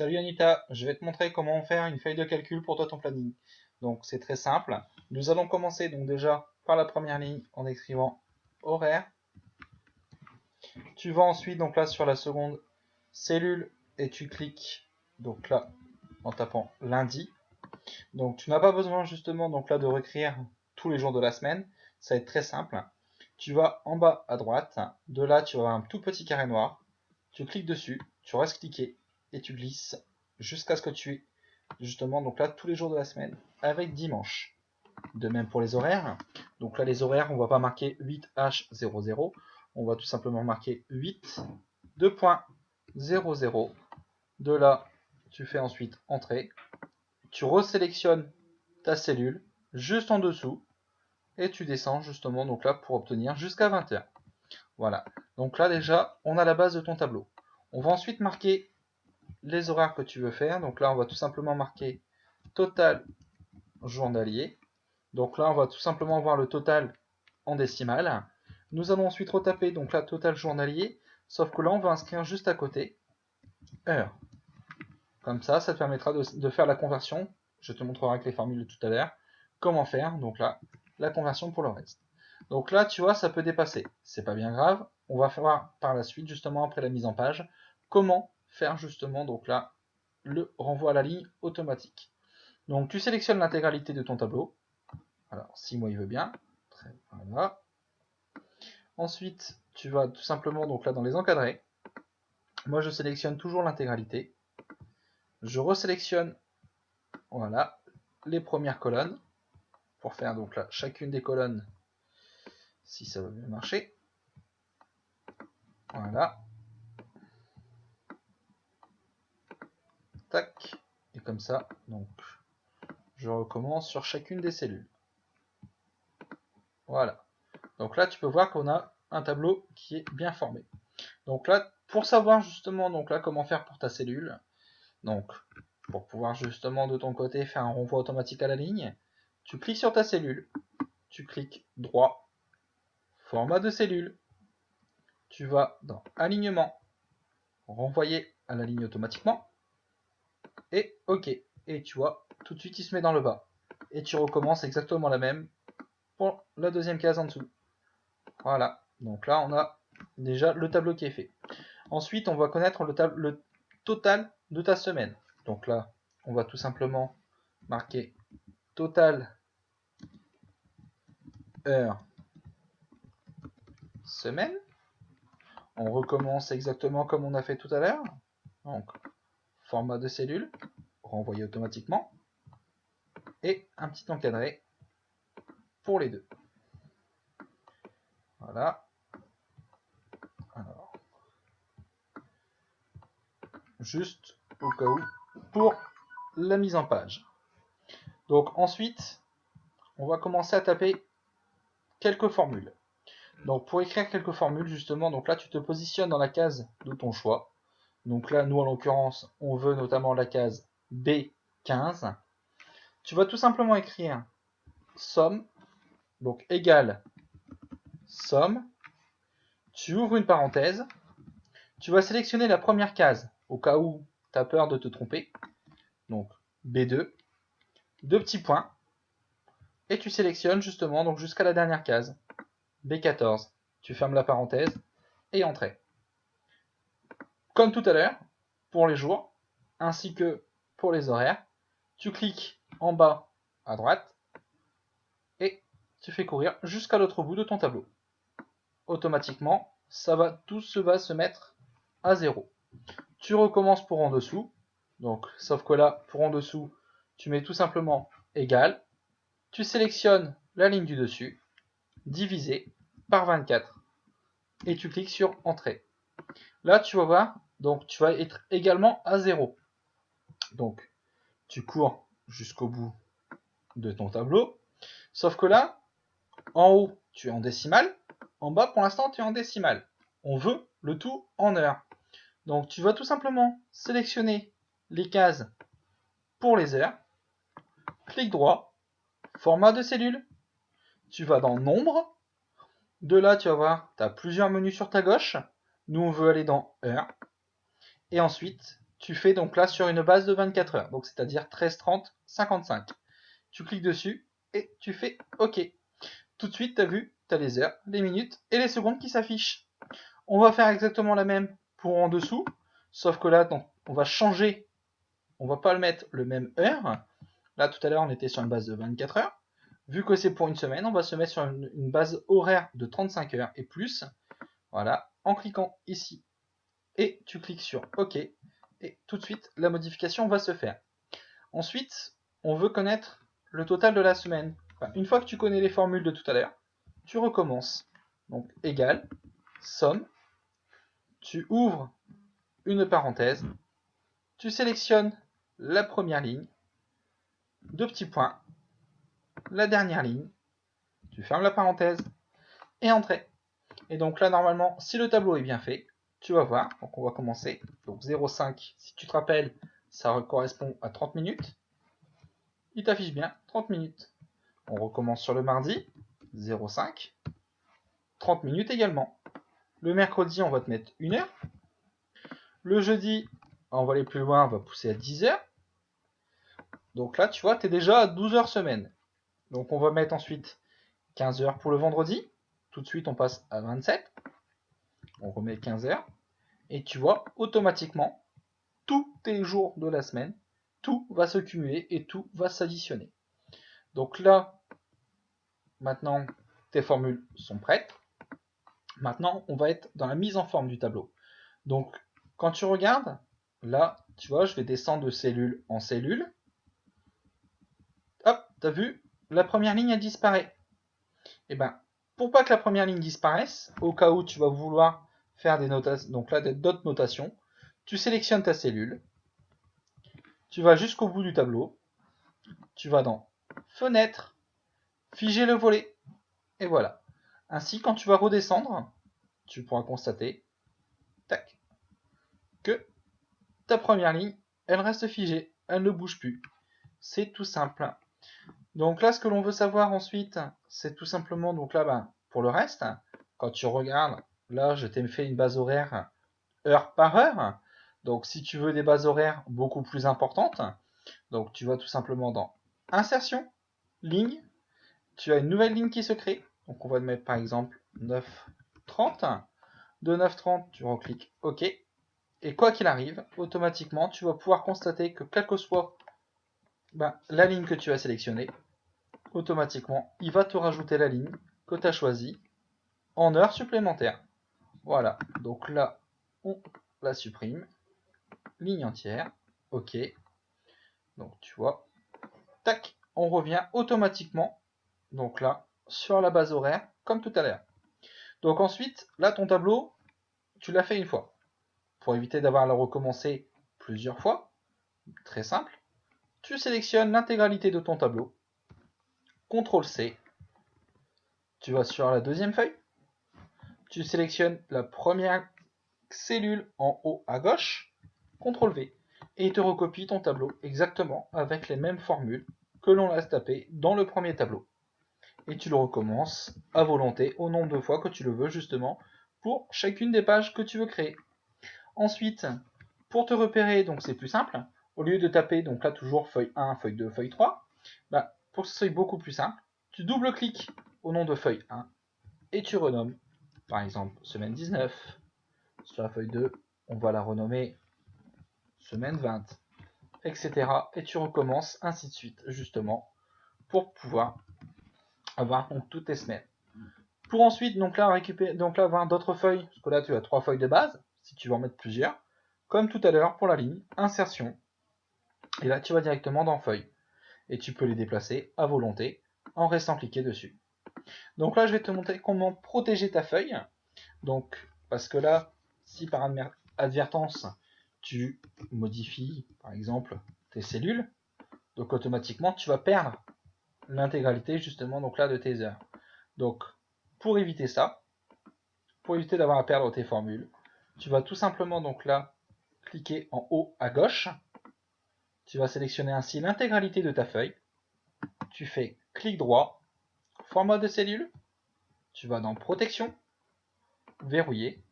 Salut Anita, je vais te montrer comment faire une feuille de calcul pour toi ton planning. Donc c'est très simple. Nous allons commencer donc déjà par la première ligne en écrivant horaire. Tu vas ensuite donc là sur la seconde cellule et tu cliques donc là en tapant lundi. Donc tu n'as pas besoin justement donc là de réécrire tous les jours de la semaine. Ça va être très simple. Tu vas en bas à droite. De là tu vas avoir un tout petit carré noir. Tu cliques dessus, tu restes cliqué et tu glisses jusqu'à ce que tu aies justement donc là tous les jours de la semaine avec dimanche. De même pour les horaires. Donc là les horaires on va pas marquer 8H00, on va tout simplement marquer 8 2.00. De là tu fais ensuite entrée, tu resélectionnes ta cellule juste en dessous et tu descends justement donc là pour obtenir jusqu'à 20h. Voilà, donc là déjà on a la base de ton tableau. On va ensuite marquer les horaires que tu veux faire. Donc là on va tout simplement marquer total journalier. Donc là on va tout simplement voir le total en décimale. Nous allons ensuite retaper donc là total journalier, sauf que là on va inscrire juste à côté heure. Comme ça te permettra de faire la conversion. Je te montrerai avec les formules de tout à l'heure comment faire donc là la conversion pour le reste. Donc là tu vois ça peut dépasser, c'est pas bien grave. On va voir par la suite justement après la mise en page comment faire justement donc là le renvoi à la ligne automatique. Donc tu sélectionnes l'intégralité de ton tableau. Alors si moi il veut bien, voilà. Ensuite tu vas tout simplement donc là dans les encadrés. Moi je sélectionne toujours l'intégralité. Je resélectionne voilà les premières colonnes pour faire donc là chacune des colonnes si ça va bien marcher. Voilà. Tac. Et comme ça, donc je recommence sur chacune des cellules. Voilà. Donc là tu peux voir qu'on a un tableau qui est bien formé. Donc là, pour savoir justement donc là comment faire pour ta cellule, donc pour pouvoir justement de ton côté faire un renvoi automatique à la ligne, tu cliques sur ta cellule, tu cliques droit, format de cellule, tu vas dans alignement, renvoyer à la ligne automatiquement, et ok. Et tu vois, tout de suite il se met dans le bas. Et tu recommences exactement la même pour la deuxième case en dessous. Voilà, donc là on a déjà le tableau qui est fait. Ensuite, on va connaître le total de ta semaine. Donc là, on va tout simplement marquer total heure semaine. On recommence exactement comme on a fait tout à l'heure. Donc, format de cellule, renvoyer automatiquement. Et un petit encadré pour les deux. Voilà. Alors, juste au cas où, pour la mise en page. Donc ensuite, on va commencer à taper quelques formules. Donc pour écrire quelques formules justement, donc là tu te positionnes dans la case de ton choix. Donc là nous en l'occurrence on veut notamment la case B15. Tu vas tout simplement écrire somme, donc égale somme. Tu ouvres une parenthèse. Tu vas sélectionner la première case au cas où tu as peur de te tromper. Donc B2, deux petits points. Et tu sélectionnes justement donc jusqu'à la dernière case B14. Tu fermes la parenthèse et entrée. Comme tout à l'heure, pour les jours, ainsi que pour les horaires, tu cliques en bas à droite et tu fais courir jusqu'à l'autre bout de ton tableau. Automatiquement, tout va se mettre à 0. Tu recommences pour en dessous. Donc, sauf que là, pour en dessous, tu mets tout simplement égal. Tu sélectionnes la ligne du dessus, divisé par 24. Et tu cliques sur entrée. Là, tu vas voir, donc tu vas être également à 0. Donc, tu cours jusqu'au bout de ton tableau. Sauf que là, en haut, tu es en décimale. En bas, pour l'instant, tu es en décimale. On veut le tout en heures. Donc, tu vas tout simplement sélectionner les cases pour les heures. Clic droit, format de cellule. Tu vas dans nombre. De là, tu vas voir, tu as plusieurs menus sur ta gauche. Nous, on veut aller dans heures. Et ensuite, tu fais donc là sur une base de 24 heures, donc c'est-à-dire 13, 30, 55. Tu cliques dessus et tu fais OK. Tout de suite, tu as vu, tu as les heures, les minutes et les secondes qui s'affichent. On va faire exactement la même pour en dessous, sauf que là, donc, on va changer, on va pas le mettre le même heure. Là, tout à l'heure, on était sur une base de 24 heures. Vu que c'est pour une semaine, on va se mettre sur une base horaire de 35 heures et plus. Voilà, en cliquant ici. Et tu cliques sur OK. Et tout de suite, la modification va se faire. Ensuite, on veut connaître le total de la semaine. Enfin, une fois que tu connais les formules de tout à l'heure, tu recommences. Donc, égal, somme, tu ouvres une parenthèse, tu sélectionnes la première ligne, deux petits points, la dernière ligne, tu fermes la parenthèse et entrée. Et donc là, normalement, si le tableau est bien fait, tu vas voir. Donc on va commencer. Donc 0,5, si tu te rappelles, ça correspond à 30 minutes. Il t'affiche bien 30 minutes. On recommence sur le mardi, 0,5, 30 minutes également. Le mercredi, on va te mettre 1 heure. Le jeudi, on va aller plus loin, on va pousser à 10 heures. Donc là, tu vois, tu es déjà à 12 heures semaine. Donc on va mettre ensuite 15 heures pour le vendredi. Tout de suite, on passe à 27. On remet 15 heures. Et tu vois, automatiquement, tous tes jours de la semaine, tout va se cumuler et tout va s'additionner. Donc là, maintenant, tes formules sont prêtes. Maintenant, on va être dans la mise en forme du tableau. Donc, quand tu regardes, là, tu vois, je vais descendre de cellule en cellule. Hop, tu as vu, la première ligne, elle disparaît. Et bien, pour pas que la première ligne disparaisse, au cas où tu vas vouloir faire des notations, donc là, d'autres notations, tu sélectionnes ta cellule, tu vas jusqu'au bout du tableau, tu vas dans Fenêtre, figer le volet, et voilà. Ainsi, quand tu vas redescendre, tu pourras constater tac, que ta première ligne, elle reste figée, elle ne bouge plus. C'est tout simple. Donc là, ce que l'on veut savoir ensuite, c'est tout simplement, donc là, ben, pour le reste, quand tu regardes, là, je t'ai fait une base horaire heure par heure. Donc, si tu veux des bases horaires beaucoup plus importantes, donc tu vas tout simplement dans Insertion, Ligne, tu as une nouvelle ligne qui se crée. Donc, on va mettre par exemple 9,30. De 9,30, tu recliques OK. Et quoi qu'il arrive, automatiquement, tu vas pouvoir constater que quelle que soit la ligne que tu as sélectionnée, automatiquement, il va te rajouter la ligne que tu as choisie en heures supplémentaires. Voilà, donc là, on la supprime. Ligne entière, OK. Donc tu vois, tac, on revient automatiquement, donc là, sur la base horaire, comme tout à l'heure. Donc ensuite, là, ton tableau, tu l'as fait une fois. Pour éviter d'avoir à le recommencer plusieurs fois, très simple, tu sélectionnes l'intégralité de ton tableau, CTRL-C, tu vas sur la deuxième feuille, tu sélectionnes la première cellule en haut à gauche, CTRL-V, et il te recopie ton tableau exactement avec les mêmes formules que l'on a tapées dans le premier tableau. Et tu le recommences à volonté au nombre de fois que tu le veux justement pour chacune des pages que tu veux créer. Ensuite, pour te repérer, donc c'est plus simple, au lieu de taper donc là toujours feuille 1, feuille 2, feuille 3, pour que ce soit beaucoup plus simple, tu double-cliques au nom de feuille 1 et tu renommes par exemple semaine 19. Sur la feuille 2, on va la renommer semaine 20, etc. Et tu recommences ainsi de suite justement pour pouvoir avoir donc toutes tes semaines. Pour ensuite donc là récupérer donc là avoir d'autres feuilles, parce que là tu as 3 feuilles de base, si tu veux en mettre plusieurs, comme tout à l'heure pour la ligne, insertion, et là tu vas directement dans feuilles, et tu peux les déplacer à volonté en restant cliqué dessus. Donc là je vais te montrer comment protéger ta feuille, donc parce que là, si par advertence tu modifies par exemple tes cellules, donc automatiquement tu vas perdre l'intégralité justement donc là de tes heures. Donc pour éviter ça, pour éviter d'avoir à perdre tes formules, tu vas tout simplement donc là cliquer en haut à gauche, tu vas sélectionner ainsi l'intégralité de ta feuille, tu fais clic droit, format de cellule, tu vas dans protection, verrouiller,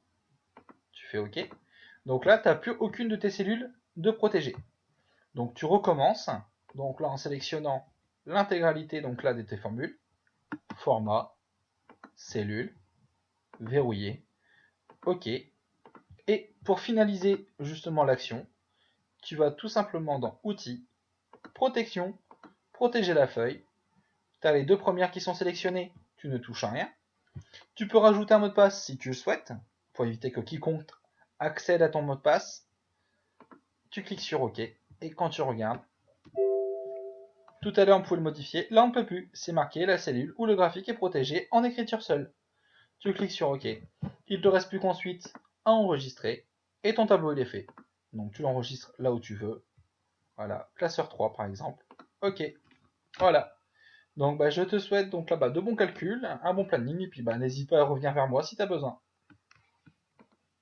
tu fais OK. Donc là, tu n'as plus aucune de tes cellules de protéger. Donc tu recommences, donc là en sélectionnant l'intégralité donc là de tes formules, format, cellule, verrouillé, OK. Et pour finaliser justement l'action, tu vas tout simplement dans Outils, Protection, protéger la feuille. Tu as les deux premières qui sont sélectionnées, tu ne touches à rien. Tu peux rajouter un mot de passe si tu le souhaites, pour éviter que quiconque accède à ton mot de passe. Tu cliques sur OK, et quand tu regardes, tout à l'heure on pouvait le modifier, là on ne peut plus, c'est marqué la cellule ou le graphique est protégé en écriture seule. Tu cliques sur OK, il ne te reste plus qu'ensuite à enregistrer, et ton tableau il est fait. Donc tu l'enregistres là où tu veux, voilà, classeur 3 par exemple, OK, voilà. Donc je te souhaite donc là-bas de bons calculs, un bon planning, et puis n'hésite pas à revenir vers moi si tu as besoin.